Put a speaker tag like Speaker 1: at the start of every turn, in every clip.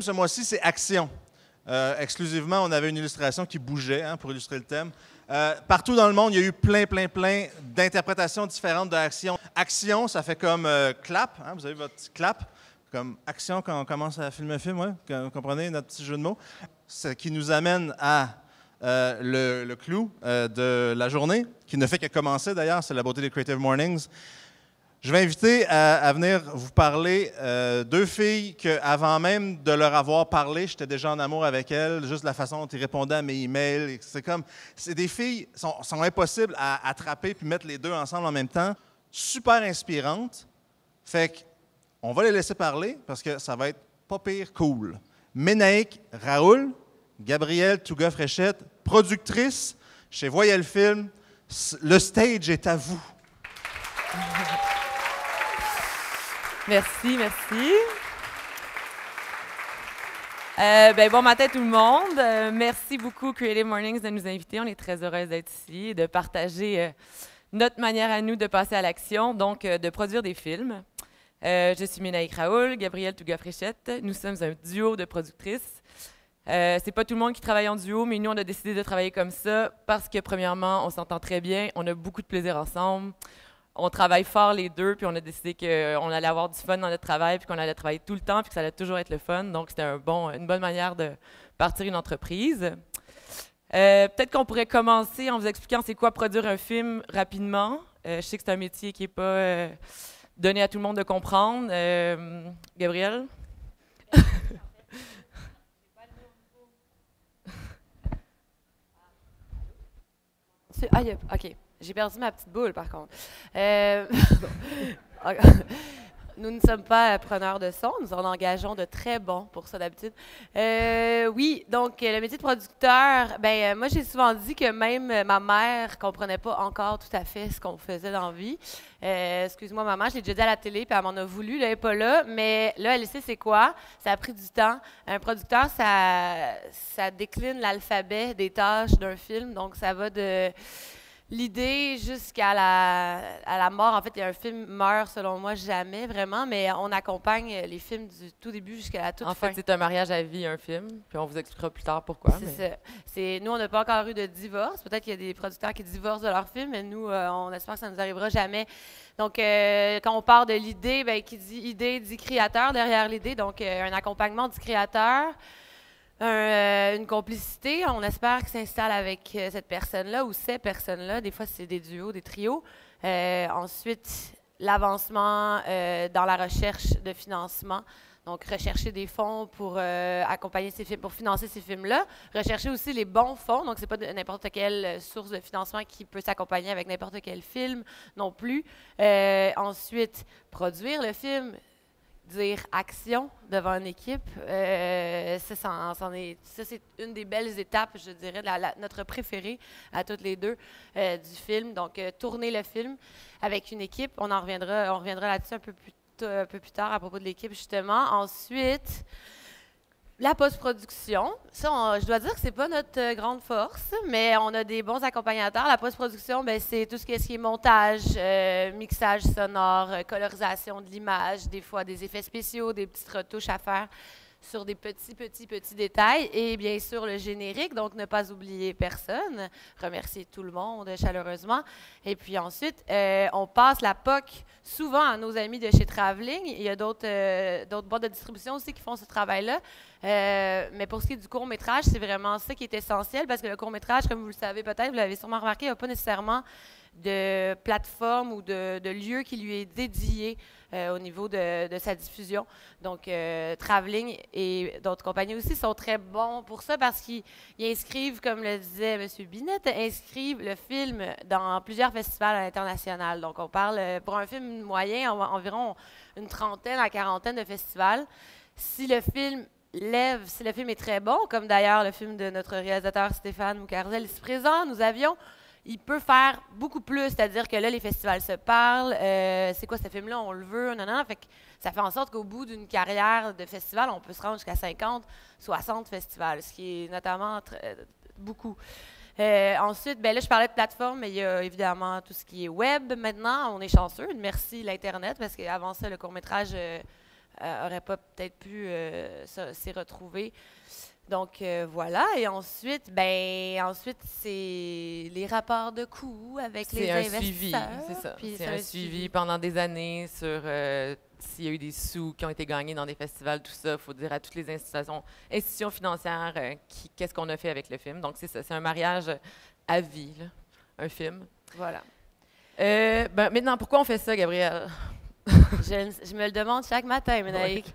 Speaker 1: Ce mois-ci, c'est action. Exclusivement, on avait une illustration qui bougeait pour illustrer le thème. Partout dans le monde, il y a eu plein d'interprétations différentes de action. Action, ça fait comme clap. Vous avez votre clap, comme action quand on commence à filmer un film. Ouais? Vous comprenez notre petit jeu de mots? Ce qui nous amène à le clou de la journée, qui ne fait que commencer d'ailleurs, c'est la beauté des Creative Mornings. Je vais inviter à venir vous parler deux filles que, avant même de leur avoir parlé, j'étais déjà en amour avec elles, juste la façon dont ils répondaient à mes emails. C'est des filles qui sont impossibles à attraper puis mettre les deux ensemble en même temps. Super inspirantes. Fait qu'on va les laisser parler parce que ça va être pas pire cool. Ménaïque Raoul, Gabrielle Touga-Fréchette, productrice chez Voyelle Film. Le stage est à vous.
Speaker 2: Merci. Bon matin tout le monde. Merci beaucoup Creative Mornings de nous inviter. On est très heureuse d'être ici et de partager notre manière à nous de passer à l'action, donc de produire des films. Je suis Ménaïque Raoul, Gabrielle Touga-Fréchette. Nous sommes un duo de productrices. C'est pas tout le monde qui travaille en duo, mais nous, on a décidé de travailler comme ça parce que, premièrement, on s'entend très bien, on a beaucoup de plaisir ensemble. On travaille fort les deux, puis on a décidé qu'on allait avoir du fun dans notre travail, puis qu'on allait travailler tout le temps, puis que ça allait toujours être le fun. Donc, c'était une bonne manière de partir une entreprise. Peut-être qu'on pourrait commencer en vous expliquant c'est quoi produire un film rapidement. Je sais que c'est un métier qui n'est pas donné à tout le monde de comprendre. Gabrielle? OK. J'ai perdu ma petite boule, par contre. Nous ne sommes pas preneurs de son, nous en engageons de très bons pour ça d'habitude. Oui, donc le métier de producteur, moi j'ai souvent dit que même ma mère ne comprenait pas encore tout à fait ce qu'on faisait dans la vie. Excuse-moi maman, je l'ai déjà dit à la télé, puis elle m'en a voulu, là, elle n'est pas là, mais là elle sait c'est quoi, ça a pris du temps. Un producteur, ça décline l'alphabet des tâches d'un film, donc ça va de... L'idée jusqu'à la mort, en fait, un film meurt, selon moi, jamais vraiment, mais on accompagne les films du tout début jusqu'à la toute fin. En fait, c'est un mariage à vie, un film, puis on vous expliquera plus tard pourquoi. C'est ça. Nous, on n'a pas encore eu de divorce. Peut-être qu'il y a des producteurs qui divorcent de leur film, mais nous, on espère que ça ne nous arrivera jamais. Donc, quand on part de l'idée, qui dit idée, dit créateur derrière l'idée, donc un accompagnement du créateur. Une complicité, on espère qu'il s'installe avec cette personne-là ou ces personnes-là. Des fois, c'est des duos, des trios. Ensuite, l'avancement dans la recherche de financement. Donc, rechercher des fonds pour accompagner ces films, pour financer ces films-là. Rechercher aussi les bons fonds. Donc, ce n'est pas n'importe quelle source de financement qui peut s'accompagner avec n'importe quel film non plus. Ensuite, produire le film. Dire action devant une équipe, ça c'est une des belles étapes, je dirais, notre préférée à toutes les deux du film. Donc, tourner le film avec une équipe, on reviendra là-dessus un peu plus tard à propos de l'équipe, justement. Ensuite, la post-production, ça, je dois dire que c'est pas notre grande force, mais on a des bons accompagnateurs. La post-production, c'est tout ce qui est montage, mixage sonore, colorisation de l'image, des fois des effets spéciaux, des petites retouches à faire sur des petits détails et bien sûr le générique, donc ne pas oublier personne, remercier tout le monde chaleureusement. Et puis ensuite, on passe la POC souvent à nos amis de chez Traveling. Il y a d'autres boîtes de distribution aussi qui font ce travail-là. Mais pour ce qui est du court-métrage, c'est vraiment ça qui est essentiel parce que le court-métrage, comme vous le savez peut-être, vous l'avez sûrement remarqué, il n'y a pas nécessairement de plateforme ou de lieu qui lui est dédié au niveau de sa diffusion. Donc, Traveling et d'autres compagnies aussi sont très bons pour ça parce qu'ils inscrivent, comme le disait M. Binet, inscrivent le film dans plusieurs festivals à l'international. Donc, on parle, pour un film moyen, environ une trentaine à quarantaine de festivals. si le film lève, si le film est très bon, comme d'ailleurs le film de notre réalisateur Stéphane Moukarzel ici présent, nous avions, il peut faire beaucoup plus, c'est-à-dire que là, les festivals se parlent, c'est quoi ce film-là, on le veut, non, non, fait que ça fait en sorte qu'au bout d'une carrière de festival, on peut se rendre jusqu'à 50, 60 festivals, ce qui est notamment beaucoup. Ensuite, ben là, je parlais de plateforme, mais il y a évidemment tout ce qui est web maintenant. On est chanceux. Merci l'Internet, parce qu'avant ça, le court-métrage n'aurait pas peut-être pu s'y retrouver. Donc, voilà. Et ensuite, c'est les rapports de coûts avec les investisseurs.
Speaker 3: Suivi, c'est ça. C'est un suivi pendant des années sur s'il y a eu des sous qui ont été gagnés dans des festivals, tout ça. Il faut dire à toutes les institutions financières qu'est-ce qu'on a fait avec le film. Donc, c'est ça. C'est un mariage à vie, là, un film.
Speaker 2: Voilà.
Speaker 3: Maintenant, pourquoi on fait ça, Gabrielle?
Speaker 2: Je me le demande chaque matin, Ménaïque.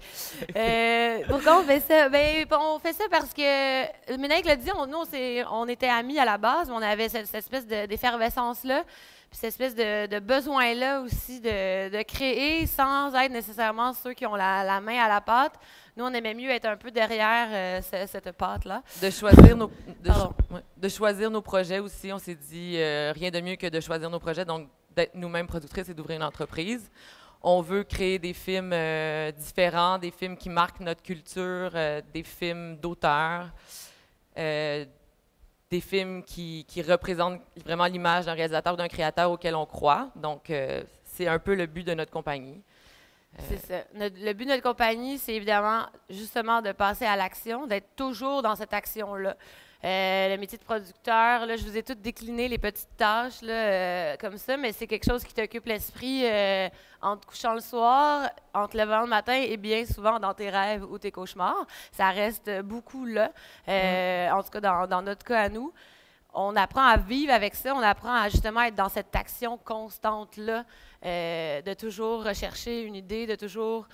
Speaker 2: Pourquoi on fait ça? Ben, on fait ça parce que, Ménaïque l'a dit, on était amis à la base, mais on avait cette espèce d'effervescence-là, puis cette espèce de besoin-là aussi de créer sans être nécessairement ceux qui ont la main à la pâte. Nous, on aimait mieux être un peu derrière cette pâte-là.
Speaker 3: De choisir nos projets aussi. On s'est dit, rien de mieux que de choisir nos projets, donc d'être nous-mêmes productrices et d'ouvrir une entreprise. On veut créer des films différents, des films qui marquent notre culture, des films d'auteurs, des films qui représentent vraiment l'image d'un réalisateur ou d'un créateur auquel on croit. Donc, c'est un peu le but de notre compagnie.
Speaker 2: C'est ça. Le but de notre compagnie, c'est évidemment justement de passer à l'action, d'être toujours dans cette action-là. Le métier de producteur, là, je vous ai toutes décliné les petites tâches là, comme ça, mais c'est quelque chose qui t'occupe l'esprit en te couchant le soir, en te levant le matin et bien souvent dans tes rêves ou tes cauchemars. Ça reste beaucoup là, en tout cas dans notre cas à nous. On apprend à vivre avec ça, on apprend à justement être dans cette action constante-là, de toujours rechercher une idée, de toujours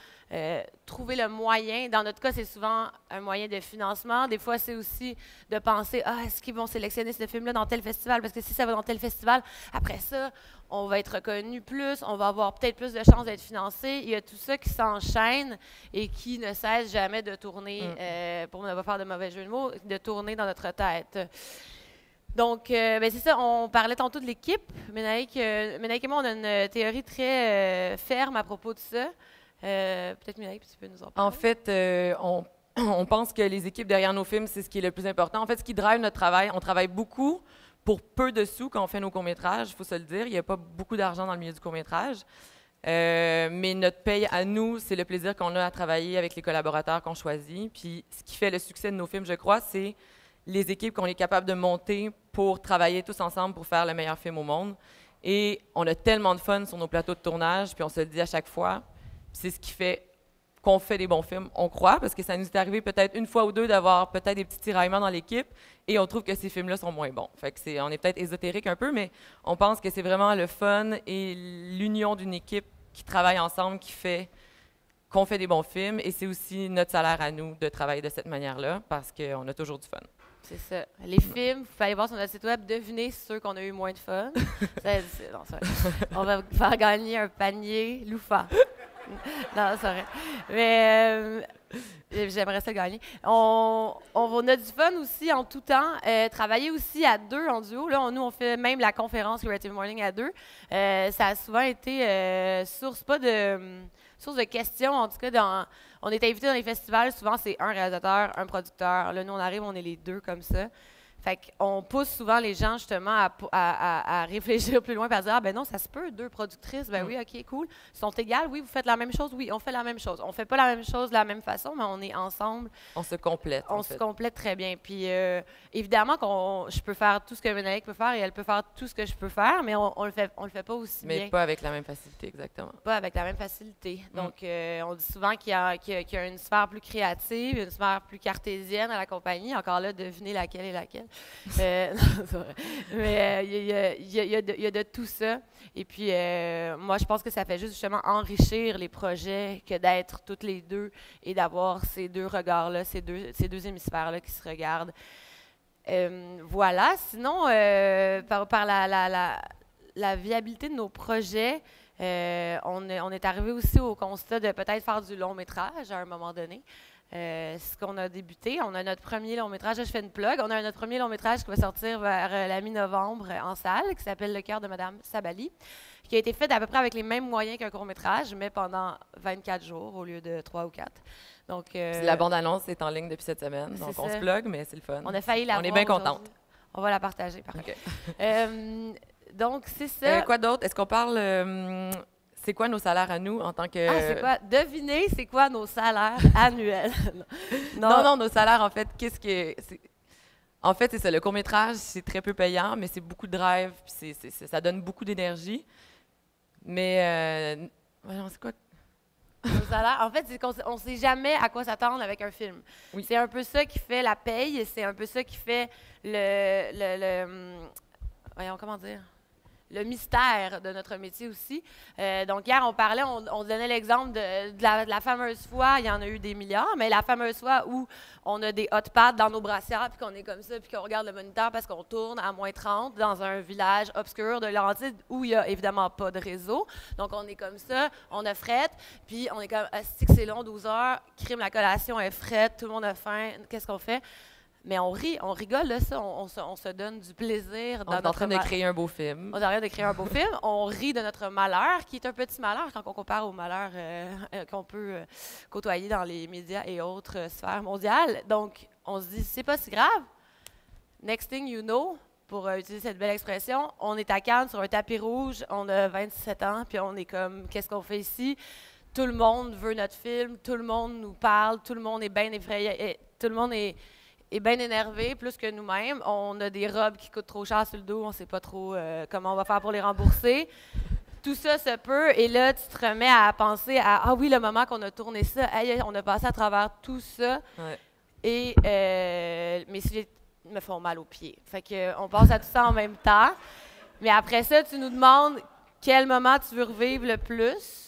Speaker 2: trouver le moyen. Dans notre cas, c'est souvent un moyen de financement. Des fois, c'est aussi de penser, est-ce qu'ils vont sélectionner ce film-là dans tel festival? Parce que si ça va dans tel festival, après ça, on va être reconnu plus, on va avoir peut-être plus de chances d'être financé. Il y a tout ça qui s'enchaîne et qui ne cesse jamais de tourner, pour ne pas faire de mauvais jeu de mots, de tourner dans notre tête. Donc, c'est ça, on parlait tantôt de l'équipe. Ménaïque et moi, on a une théorie très ferme à propos de ça. Peut-être, Ménaïque, tu peux nous en parler.
Speaker 3: En fait, on pense que les équipes derrière nos films, c'est ce qui est le plus important. En fait, ce qui drive notre travail, on travaille beaucoup pour peu de sous quand on fait nos courts-métrages, il faut se le dire. Il n'y a pas beaucoup d'argent dans le milieu du court-métrage. Mais notre paye à nous, c'est le plaisir qu'on a à travailler avec les collaborateurs qu'on choisit. Puis, ce qui fait le succès de nos films, je crois, c'est les équipes qu'on est capable de monter pour travailler tous ensemble pour faire le meilleur film au monde. Et on a tellement de fun sur nos plateaux de tournage, puis on se le dit à chaque fois. C'est ce qui fait qu'on fait des bons films, on croit, parce que ça nous est arrivé peut-être une fois ou deux d'avoir peut-être des petits tiraillements dans l'équipe, et on trouve que ces films-là sont moins bons. Fait que on est peut-être ésotérique un peu, mais on pense que c'est vraiment le fun et l'union d'une équipe qui travaille ensemble qui fait qu'on fait des bons films, et c'est aussi notre salaire à nous de travailler de cette manière-là, parce qu'on a toujours du fun.
Speaker 2: C'est ça. Les films, vous pouvez aller voir sur notre site web, devinez ceux qu'on a eu moins de fun. On va faire gagner un panier loufa. Non, c'est vrai. Mais j'aimerais ça gagner. On a du fun aussi en tout temps. Travailler aussi à deux en duo. Là, nous, on fait même la conférence Creative Morning à deux. Ça a souvent été source de questions. En tout cas, on est invité dans les festivals. Souvent, c'est un réalisateur, un producteur. Là, nous, on arrive, on est les deux comme ça. Fait qu'on pousse souvent les gens, justement, à réfléchir plus loin et à dire « Ah, ben non, ça se peut, deux productrices. Ben oui, OK, cool. Ils sont égales. Oui, vous faites la même chose. Oui, on fait la même chose. On fait pas la même chose de la même façon, mais on est ensemble. »
Speaker 3: On se complète,
Speaker 2: On se complète très bien. Puis, évidemment, je peux faire tout ce que Ménaïque peut faire et elle peut faire tout ce que je peux faire, mais on le fait pas aussi bien.
Speaker 3: Mais pas avec la même facilité, exactement.
Speaker 2: Pas avec la même facilité. Donc, on dit souvent qu'il y a une sphère plus créative, une sphère plus cartésienne à la compagnie. Encore là, devinez laquelle est laquelle. Non, c'est vrai. Mais il y a de tout ça. Et puis, moi, je pense que ça fait juste justement enrichir les projets que d'être toutes les deux et d'avoir ces deux regards-là, ces deux hémisphères-là qui se regardent. Voilà. Sinon, par la viabilité de nos projets, On est arrivé aussi au constat de peut-être faire du long métrage à un moment donné. Ce qu'on a débuté. On a notre premier long métrage, là, je fais une plug, on a notre premier long métrage qui va sortir vers la mi-novembre en salle, qui s'appelle Le cœur de Madame Sabali, qui a été fait à peu près avec les mêmes moyens qu'un court métrage, mais pendant 24 jours au lieu de 3 ou 4. Donc,
Speaker 3: la bande-annonce est en ligne depuis cette semaine, donc on se plug, mais c'est le fun.
Speaker 2: On a failli la
Speaker 3: On est bien contente.
Speaker 2: On va la partager, par contre. Donc, c'est ça.
Speaker 3: Quoi d'autre? Est-ce qu'on parle... c'est quoi nos salaires à nous en tant que...
Speaker 2: Ah, c'est quoi? Devinez, c'est quoi nos salaires annuels?
Speaker 3: Non, nos salaires, en fait, qu'est-ce que... En fait, c'est ça, le court-métrage, c'est très peu payant, mais c'est beaucoup de drive, puis ça donne beaucoup d'énergie. Mais... c'est quoi?
Speaker 2: Nos salaires, en fait, c'est qu'on ne sait jamais à quoi s'attendre avec un film.
Speaker 3: Oui.
Speaker 2: C'est un peu ça qui fait la paye, c'est un peu ça qui fait voyons, comment dire? Le mystère de notre métier aussi. Donc, hier, on parlait, on donnait l'exemple de la fameuse fois, il y en a eu des milliards, mais la fameuse fois où on a des hot pads dans nos brassières, puis qu'on est comme ça, puis qu'on regarde le moniteur parce qu'on tourne à moins 30 dans un village obscur de Laurentides où il n'y a évidemment pas de réseau. Donc, on est comme ça, on a frette, puis on est comme, c'est long, 12 heures, crime, la collation est frette, tout le monde a faim, qu'est-ce qu'on fait? Mais on rit, on rigole, là, ça, on se donne du plaisir.
Speaker 3: On est en train de créer un beau film.
Speaker 2: On est en train de créer un beau film. On rit de notre malheur, qui est un petit malheur quand on compare au malheur qu'on peut côtoyer dans les médias et autres sphères mondiales. Donc, on se dit, c'est pas si grave. Next thing you know, pour utiliser cette belle expression, on est à Cannes sur un tapis rouge, on a 27 ans, puis on est comme, qu'est-ce qu'on fait ici? Tout le monde veut notre film, tout le monde nous parle, tout le monde est bien effrayé, tout le monde est bien énervé, plus que nous-mêmes. On a des robes qui coûtent trop cher sur le dos, on ne sait pas trop comment on va faire pour les rembourser. Tout ça se peut, et là, tu te remets à penser à « Ah oui, le moment qu'on a tourné ça, hey, on a passé à travers tout ça,
Speaker 3: ouais.
Speaker 2: Et mes souliers me font mal aux pieds. » Fait qu'on passe à tout ça en même temps. Mais après ça, tu nous demandes quel moment tu veux revivre le plus.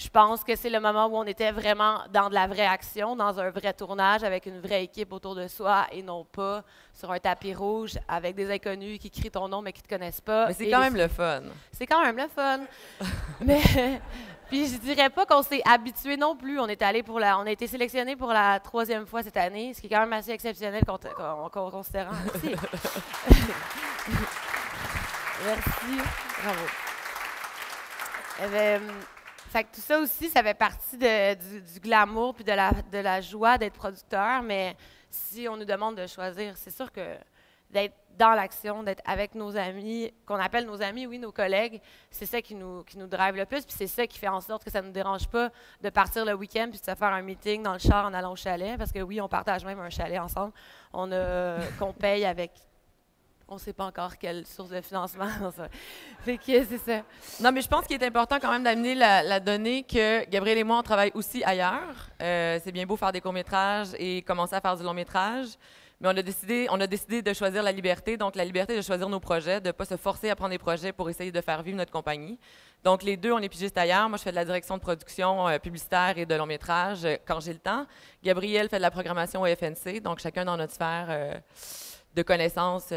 Speaker 2: Je pense que c'est le moment où on était vraiment dans de la vraie action, dans un vrai tournage, avec une vraie équipe autour de soi, et non pas sur un tapis rouge avec des inconnus qui crient ton nom mais qui ne te connaissent pas.
Speaker 3: Mais c'est quand même le fun.
Speaker 2: C'est quand même le fun. Mais puis je dirais pas qu'on s'est habitué non plus. On a été sélectionné pour la 3e fois cette année, ce qui est quand même assez exceptionnel considérant. Merci. Merci. Bravo. Fait que tout ça aussi, ça fait partie du glamour puis de la joie d'être producteur, mais si on nous demande de choisir, c'est sûr que d'être dans l'action, d'être avec nos amis, qu'on appelle nos amis, oui, nos collègues, c'est ça qui nous drive le plus, puis c'est ça qui fait en sorte que ça ne nous dérange pas de partir le week-end puis de se faire un meeting dans le char en allant au chalet, parce que oui, on partage même un chalet ensemble, qu'on paye avec... On ne sait pas encore quelle source de financement. Fait que c'est ça.
Speaker 3: Non, mais je pense qu'il est important quand même d'amener la donnée que Gabriel et moi, on travaille aussi ailleurs. C'est bien beau faire des courts-métrages et commencer à faire du long-métrage, mais on a décidé de choisir la liberté, donc la liberté de choisir nos projets, de ne pas se forcer à prendre des projets pour essayer de faire vivre notre compagnie. Donc, les deux, on est pigistes ailleurs. Moi, je fais de la direction de production publicitaire et de long-métrage quand j'ai le temps. Gabriel fait de la programmation au FNC, donc chacun dans notre sphère de connaissances.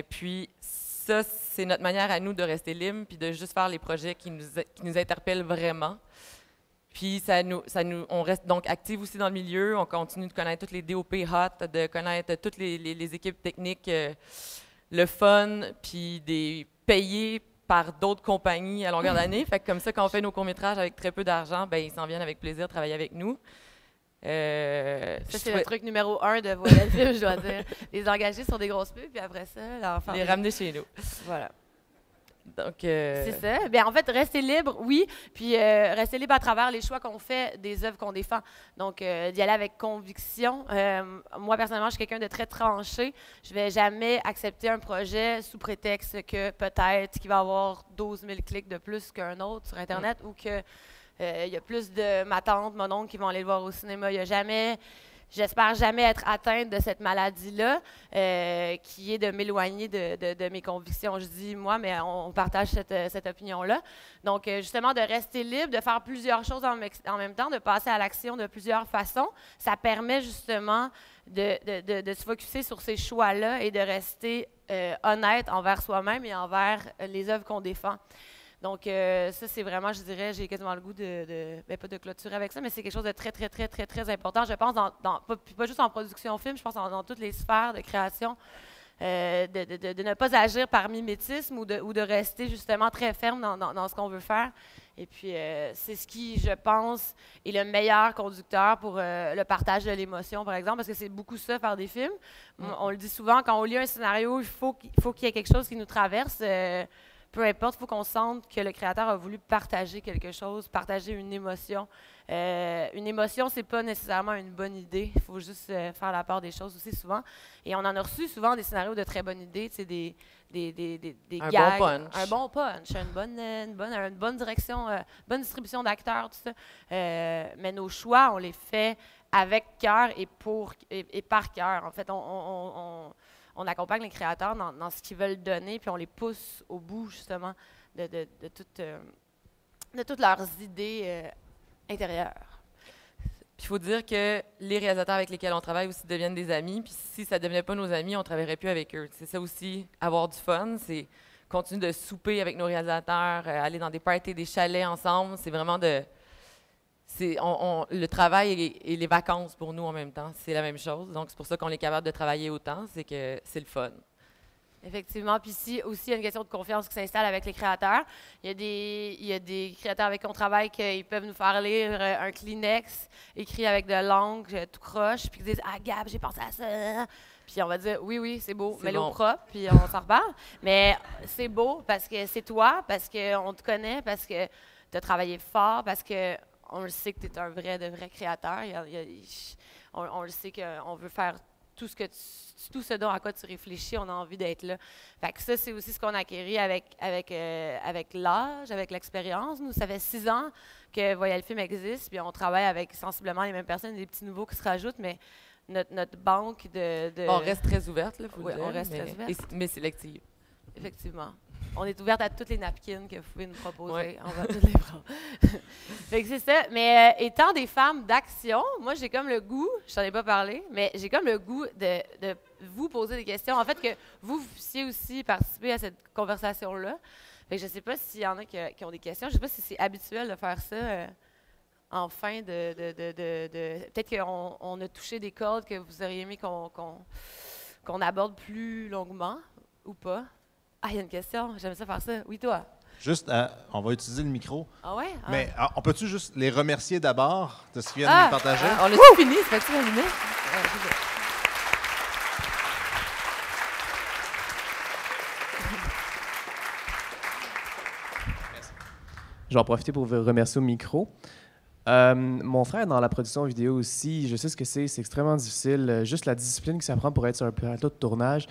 Speaker 3: Puis ça, c'est notre manière à nous de rester libres puis de juste faire les projets qui nous interpellent vraiment. Puis on reste donc actifs aussi dans le milieu. On continue de connaître toutes les DOP hot, de connaître toutes les équipes techniques, le fun, puis des payés par d'autres compagnies à longueur d'année. Fait que comme ça, quand on fait nos courts-métrages avec très peu d'argent, ben ils s'en viennent avec plaisir travailler avec nous.
Speaker 2: Ça, c'est le truc numéro 1 de Voilà le film, je dois dire. Les engager sur des grosses pubs, puis après ça,
Speaker 3: les ramener chez nous.
Speaker 2: Voilà.
Speaker 3: Donc,
Speaker 2: c'est ça. Bien, en fait, rester libre, oui, puis rester libre à travers les choix qu'on fait, des œuvres qu'on défend. Donc, d'y aller avec conviction. Moi, personnellement, je suis quelqu'un de très tranché. Je ne vais jamais accepter un projet sous prétexte que peut-être qu'il va avoir 12 000 clics de plus qu'un autre sur Internet ou que il y a plus de ma tante, mon oncle qui vont aller le voir au cinéma. J'espère jamais être atteinte de cette maladie-là, qui est de m'éloigner de mes convictions. Je dis moi, mais on partage cette opinion-là. Donc, justement, de rester libre, de faire plusieurs choses en même temps, de passer à l'action de plusieurs façons, ça permet justement de se focusser sur ces choix-là et de rester honnête envers soi-même et envers les œuvres qu'on défend. Donc, ça, c'est vraiment, je dirais, j'ai quasiment le goût ben, pas de clôturer avec ça, mais c'est quelque chose de très, très, très, très, très important. Je pense, pas juste en production film, je pense dans toutes les sphères de création, de ne pas agir par mimétisme ou de rester justement très ferme dans ce qu'on veut faire. Et puis, c'est ce qui, je pense, est le meilleur conducteur pour le partage de l'émotion, par exemple, parce que c'est beaucoup ça, faire des films. On le dit souvent, quand on lit un scénario, il faut qu'il y ait quelque chose qui nous traverse. Peu importe, il faut qu'on sente que le créateur a voulu partager quelque chose, partager une émotion. Une émotion, c'est pas nécessairement une bonne idée. Il faut juste faire la part des choses aussi souvent. Et on en a reçu souvent des scénarios de très bonnes idées, tu sais, des gags. Un bon punch, une bonne direction, bonne distribution d'acteurs, tout ça. Mais nos choix, on les fait avec cœur et par cœur. En fait, on accompagne les créateurs dans ce qu'ils veulent donner, puis on les pousse au bout, justement, de toutes leurs idées intérieures.
Speaker 3: Puis il faut dire que les réalisateurs avec lesquels on travaille aussi deviennent des amis, puis si ça ne devenait pas nos amis, on ne travaillerait plus avec eux. C'est ça aussi, avoir du fun, c'est continuer de souper avec nos réalisateurs, aller dans des parties, des chalets ensemble, c'est vraiment le travail et les vacances pour nous en même temps, c'est la même chose. Donc, c'est pour ça qu'on est capable de travailler autant, c'est que c'est le fun.
Speaker 2: Effectivement. Puis ici, aussi, il y a une question de confiance qui s'installe avec les créateurs. Il y a des créateurs avec qui on travaille qui peuvent nous faire lire un Kleenex écrit avec de l'encre tout croche, puis qui disent « Ah, Gab, j'ai pensé à ça! » Puis on va dire « Oui, c'est beau, mets-le au propre, puis on s'en reparle. » Mais c'est beau parce que c'est toi, parce qu'on te connaît, parce que tu as travaillé fort, parce que on le sait que tu es un vrai créateur. On le sait qu'on veut faire tout ce dont à quoi tu réfléchis, on a envie d'être là. Fait que ça, c'est aussi ce qu'on a acquis avec l'âge, avec l'expérience. Nous, ça fait 6 ans que Voyez le film existe, puis on travaille avec sensiblement les mêmes personnes, des petits nouveaux qui se rajoutent, mais notre banque de...
Speaker 3: On reste très ouverte, là, faut le dire,
Speaker 2: on reste très ouverte.
Speaker 3: Mais sélective.
Speaker 2: Effectivement. On est ouverte à toutes les napkins que vous pouvez nous proposer. Ouais. On va toutes les prendre. Fait que c'est ça. Mais étant des femmes d'action, moi, j'ai comme le goût, je t'en ai pas parlé, mais j'ai comme le goût de vous poser des questions. En fait, que vous puissiez aussi participer à cette conversation-là. Fait que je sais pas s'il y en a qui ont des questions. Je sais pas si c'est habituel de faire ça en fin de peut-être qu'on a touché des cordes que vous auriez aimé qu'on aborde plus longuement ou pas. Ah, il y a une question. J'aime ça faire ça. Oui, toi?
Speaker 1: Juste, on va utiliser le micro.
Speaker 2: Ah ouais? Ah.
Speaker 1: Mais on peut-tu juste les remercier d'abord de ce qu'ils viennent de nous partager?
Speaker 3: On a fini, ça fait-tu la minute?
Speaker 4: Je vais en profiter pour vous remercier au micro. Mon frère, dans la production vidéo aussi, je sais ce que c'est extrêmement difficile. Juste la discipline que ça prend pour être sur un plateau de tournage.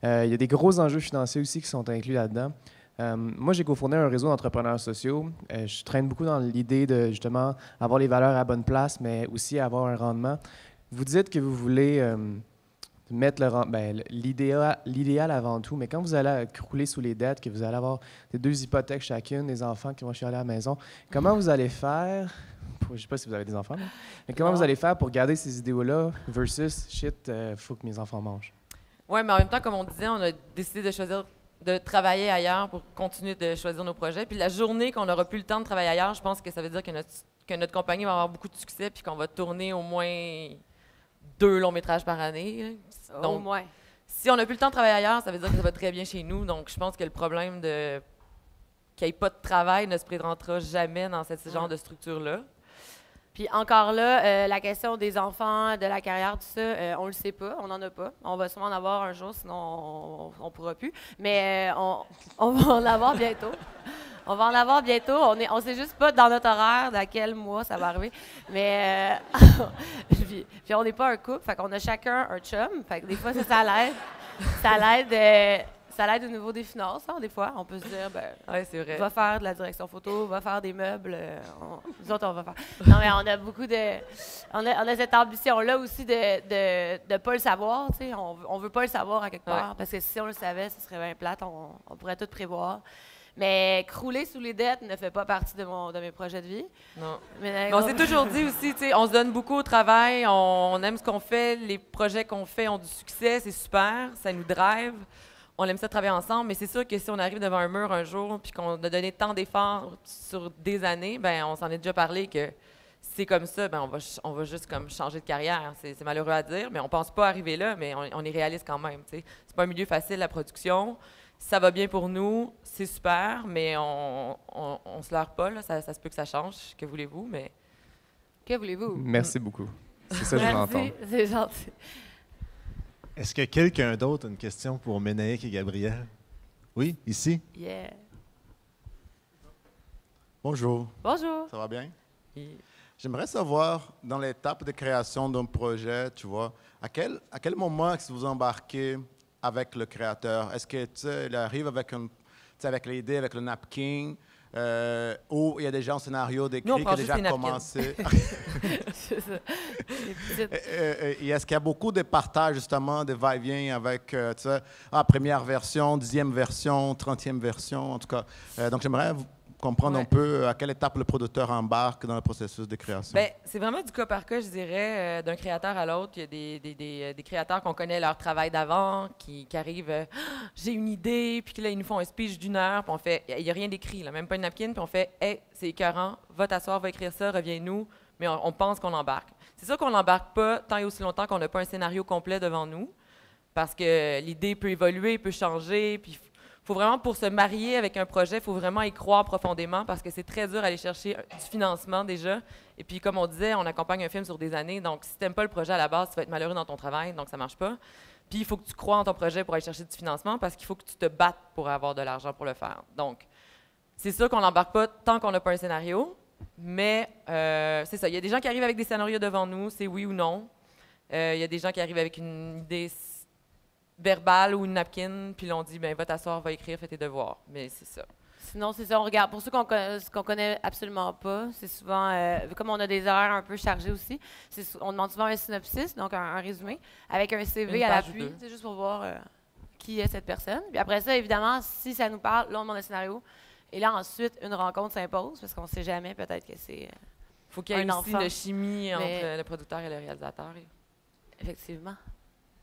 Speaker 4: Il y a des gros enjeux financiers aussi qui sont inclus là-dedans. Moi, j'ai cofondé un réseau d'entrepreneurs sociaux. Je traîne beaucoup dans l'idée de, justement, avoir les valeurs à la bonne place, mais aussi avoir un rendement. Vous dites que vous voulez mettre l'idéal avant tout, mais quand vous allez crouler sous les dettes, que vous allez avoir des 2 hypothèques chacune, des enfants qui vont chialer à la maison, comment vous allez faire... Je ne sais pas si vous avez des enfants, mais comment vous allez faire pour garder ces idéaux-là versus « shit, faut que mes enfants mangent ».
Speaker 3: Oui, mais en même temps, comme on disait, on a décidé de travailler ailleurs pour continuer de choisir nos projets. Puis la journée qu'on n'aura plus le temps de travailler ailleurs, je pense que ça veut dire que notre compagnie va avoir beaucoup de succès puis qu'on va tourner au moins 2 longs métrages par année. Donc,
Speaker 2: au moins.
Speaker 3: Si on n'a plus le temps de travailler ailleurs, ça veut dire que ça va très bien chez nous. Donc, je pense que le problème de qu'il n'y ait pas de travail ne se présentera jamais dans ce genre de structure-là.
Speaker 2: Puis encore là, la question des enfants, de la carrière, tout ça, on le sait pas, on n'en a pas. On va sûrement en avoir un jour, sinon on pourra plus. Mais on va en avoir bientôt. On va en avoir bientôt. On sait juste pas dans notre horaire dans quel mois ça va arriver. Mais puis on n'est pas un couple, fait qu'on a chacun un chum. Fait que des fois, ça l'aide. Ça l'aide au niveau des finances, hein, des fois. On peut se dire,
Speaker 3: ouais, c'est vrai.
Speaker 2: Va faire de la direction photo, va faire des meubles. Nous autres, on va faire. Non, mais on a beaucoup de... On a cette ambition-là aussi de pas le savoir, tu sais. On veut pas le savoir à quelque part, parce que si on le savait, ce serait bien plate, on pourrait tout prévoir. Mais crouler sous les dettes ne fait pas partie de mes projets de vie.
Speaker 3: Non. Mais on s'est toujours dit aussi, tu sais, on se donne beaucoup au travail, on aime ce qu'on fait, les projets qu'on fait ont du succès, c'est super, ça nous drive. on aime ça travailler ensemble, mais c'est sûr que si on arrive devant un mur un jour puis qu'on a donné tant d'efforts sur des années, ben on s'en est déjà parlé que c'est comme ça, ben on va juste comme changer de carrière. C'est malheureux à dire, mais on pense pas arriver là, mais on est réaliste quand même. C'est pas un milieu facile, la production. Ça va bien pour nous, c'est super, mais on se leurre pas. Là. Ça se peut que ça change. Que voulez-vous, mais...
Speaker 2: Que voulez-vous?
Speaker 4: Merci beaucoup. C'est ça que je veux entendre.
Speaker 2: C'est gentil.
Speaker 1: Est-ce que quelqu'un d'autre a une question pour Ménaïque et Gabriel? Oui, ici?
Speaker 2: Yeah.
Speaker 5: Bonjour,
Speaker 2: Bonjour.
Speaker 5: ça va bien?
Speaker 3: Et-
Speaker 5: J'aimerais savoir, dans l'étape de création d'un projet, tu vois, à quel moment est-ce que vous embarquez avec le créateur? Est-ce que, tu sais, il arrive avec, avec l'idée, avec le napkin, ou il y a déjà un scénario
Speaker 3: Nous,
Speaker 5: d'écrit
Speaker 3: on
Speaker 5: qui
Speaker 3: prend
Speaker 5: a
Speaker 3: juste
Speaker 5: déjà
Speaker 3: les napkins.
Speaker 5: commencé?
Speaker 2: C'est ça. Les petites-
Speaker 5: Et est-ce qu'il y a beaucoup de partage, justement, de va-et-vient avec, tu sais, première version, 10e version, 30e version, en tout cas. Donc, j'aimerais comprendre
Speaker 3: Ouais.
Speaker 5: un peu à quelle étape le producteur embarque dans le processus de création.
Speaker 3: Ben, c'est vraiment du cas par cas, je dirais, d'un créateur à l'autre. Il y a des créateurs qu'on connaît leur travail d'avant, qui arrivent, Ah, j'ai une idée, puis que là, ils nous font un speech d'1 heure, puis on fait, il n'y a rien d'écrit, là, même pas une napkin, puis on fait, hey, c'est écœurant, va t'asseoir, va écrire ça, reviens-nous, mais on pense qu'on embarque. C'est sûr qu'on n'embarque pas tant et aussi longtemps qu'on n'a pas un scénario complet devant nous, parce que l'idée peut évoluer, peut changer, puis faut vraiment, pour se marier avec un projet, il faut vraiment y croire profondément parce que c'est très dur d'aller chercher du financement déjà. Et puis, comme on disait, on accompagne un film sur des années. Donc, si tu n'aimes pas le projet à la base, tu vas être malheureux dans ton travail, donc ça ne marche pas. Puis, il faut que tu crois en ton projet pour aller chercher du financement parce qu'il faut que tu te battes pour avoir de l'argent pour le faire. Donc, c'est sûr qu'on n'embarque pas tant qu'on n'a pas un scénario, mais c'est ça. Il y a des gens qui arrivent avec des scénarios devant nous, c'est oui ou non. Il y a des gens qui arrivent avec une idée verbale ou une napkin, puis l'on dit, ben va t'asseoir, va écrire, fais tes devoirs. Mais c'est ça.
Speaker 2: Sinon, c'est ça, on regarde. Pour ceux qu'on connaît absolument pas, c'est souvent, comme on a des horaires un peu chargés aussi, on demande souvent un synopsis, donc un résumé, avec un CV
Speaker 3: Une
Speaker 2: à
Speaker 3: page ou
Speaker 2: l'appui,
Speaker 3: deux.
Speaker 2: c'est juste pour voir qui est cette personne. Puis après ça, évidemment, si ça nous parle, là, on demande un scénario. Et là, ensuite, une rencontre s'impose, parce qu'on ne sait jamais, peut-être que c'est...
Speaker 3: Faut qu'il y ait
Speaker 2: Un
Speaker 3: aussi
Speaker 2: enfant.
Speaker 3: une chimie
Speaker 2: Mais-
Speaker 3: entre le producteur et le réalisateur.
Speaker 2: Effectivement.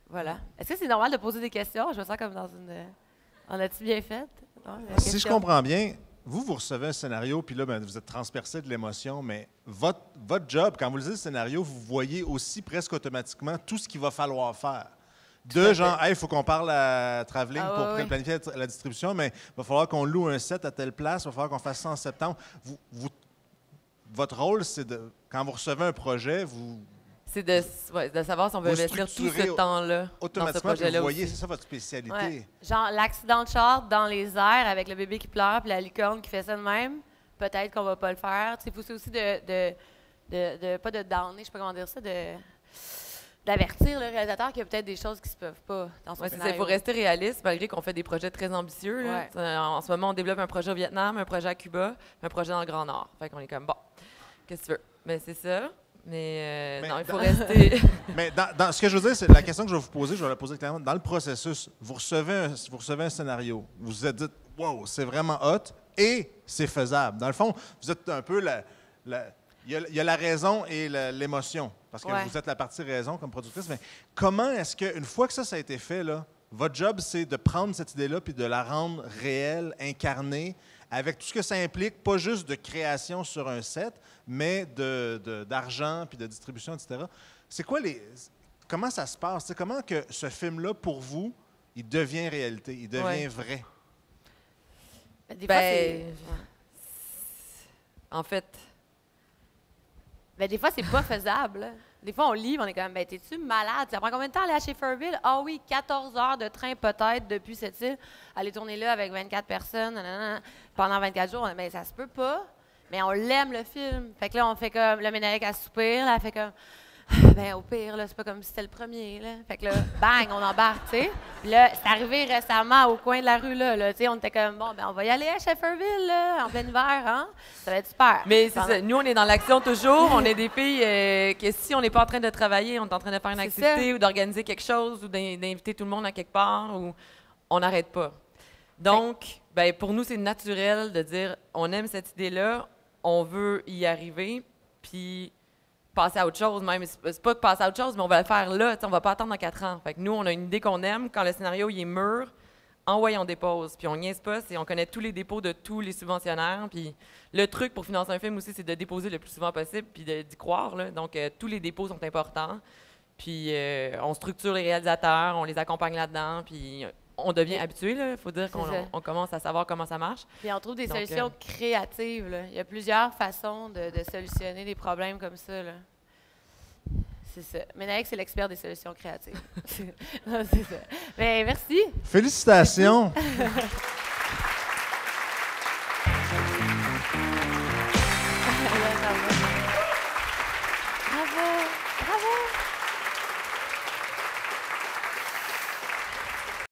Speaker 2: Voilà. Est-ce que c'est normal de poser des questions? Je me sens comme dans une... On a-tu bien fait? Non, la
Speaker 1: Si je
Speaker 2: question.
Speaker 1: comprends bien, vous recevez un scénario, puis là, ben, vous êtes transpercé de l'émotion, mais votre job, quand vous lisez le scénario, vous voyez aussi presque automatiquement tout ce qu'il va falloir faire. De genre, il faut qu'on parle à Traveling
Speaker 2: Ah,
Speaker 1: pour
Speaker 2: ouais, ouais.
Speaker 1: planifier la distribution, mais il va falloir qu'on loue un set à telle place, il va falloir qu'on fasse ça en septembre. Votre rôle, c'est de, quand vous recevez un projet, vous
Speaker 3: C'est de savoir si on veut
Speaker 1: Vous
Speaker 3: investir tout
Speaker 1: structurez
Speaker 3: ce temps-là dans ce
Speaker 1: automatiquement, puis
Speaker 3: projet-là
Speaker 1: vous voyez,
Speaker 3: aussi.
Speaker 1: c'est ça votre spécialité.
Speaker 2: Ouais. Genre l'accident de char dans les airs avec le bébé qui pleure puis la licorne qui fait ça de même, peut-être qu'on va pas le faire. Il faut aussi pas de downer, je sais pas comment dire ça, d'avertir le réalisateur qu'il y a peut-être des choses qui se peuvent pas dans son
Speaker 3: Ouais, c'est ça, il
Speaker 2: scénario.
Speaker 3: faut rester réaliste, malgré qu'on fait des projets très ambitieux. Là.
Speaker 2: Ouais.
Speaker 3: En ce moment, on développe un projet au Vietnam, un projet à Cuba, un projet dans le Grand Nord. Fait qu'on est comme, bon, qu'est-ce que tu veux? Mais c'est ça. Mais
Speaker 1: Mais
Speaker 3: non, il faut
Speaker 1: dans-
Speaker 3: rester...
Speaker 1: Mais dans ce que je veux dire, c'est la question que je vais vous poser, je vais la poser clairement. Dans le processus, vous recevez un scénario, vous vous êtes dit, wow, c'est vraiment hot et c'est faisable. Dans le fond, vous êtes un peu il y a la raison et l'émotion, parce que
Speaker 2: Ouais.
Speaker 1: vous êtes la partie raison comme productrice. Mais comment est-ce qu'une fois que ça a été fait, là, votre job, c'est de prendre cette idée-là puis de la rendre réelle, incarnée, avec tout ce que ça implique, pas juste de création sur un set, mais d'argent puis de distribution, etc. C'est quoi comment ça se passe? C'est comment que ce film-là, pour vous, il devient réalité, il devient
Speaker 3: Ouais.
Speaker 1: vrai?
Speaker 2: Des fois, c'est...
Speaker 3: Ben, en fait,
Speaker 2: Ben, des fois, c'est pas faisable. Là. Des fois, on lit, on est comme, ben, t'es-tu malade? Ça prend combien de temps aller à Schaefferville? Ah oui, 14 heures de train peut-être depuis cette île. Aller tourner là avec 24 personnes nanana, pendant 24 jours. Mais ça se peut pas. Mais on l'aime, le film. Fait que là, on fait comme, le Ménéric à soupir. Là, elle fait comme, ben, au pire, là, c'est pas comme si c'était le premier. Là. Fait que là, bang, on embarque, tu sais. Puis là, c'est arrivé récemment au coin de la rue, là tu sais. On était comme, bon, ben, on va y aller à Schaefferville, là, en plein hiver, hein? Ça va être super.
Speaker 3: mais c'est
Speaker 2: Pendant-
Speaker 3: ça. Nous, on est dans l'action toujours. On est des filles que si on n'est pas en train de travailler, on est en train de faire une
Speaker 2: C'est
Speaker 3: activité
Speaker 2: ça.
Speaker 3: ou d'organiser quelque chose ou d'inviter tout le monde à quelque part, ou on n'arrête pas. Donc, ben, pour nous, c'est naturel de dire, on aime cette idée-là, on veut y arriver, puis passer à autre chose même. C'est pas que passer à autre chose, mais on va le faire là. On va pas attendre dans 4 ans. Fait que nous, on a une idée qu'on aime. Quand le scénario il est mûr, on dépose. Puis on niaise pas, on connaît tous les dépôts de tous les subventionnaires. Puis le truc pour financer un film aussi, c'est de déposer le plus souvent possible puis d'y croire. Là. Donc, tous les dépôts sont importants. Puis on structure les réalisateurs, on les accompagne là-dedans. Puis on devient habitué. Il faut dire qu'on commence à savoir comment ça marche.
Speaker 2: Puis on trouve des solutions créatives. Là. Il y a plusieurs façons de solutionner des problèmes comme ça. Là. C'est ça. Menaek, c'est l'expert des solutions créatives. Non, c'est ça. Mais merci.
Speaker 1: Félicitations.
Speaker 2: Merci.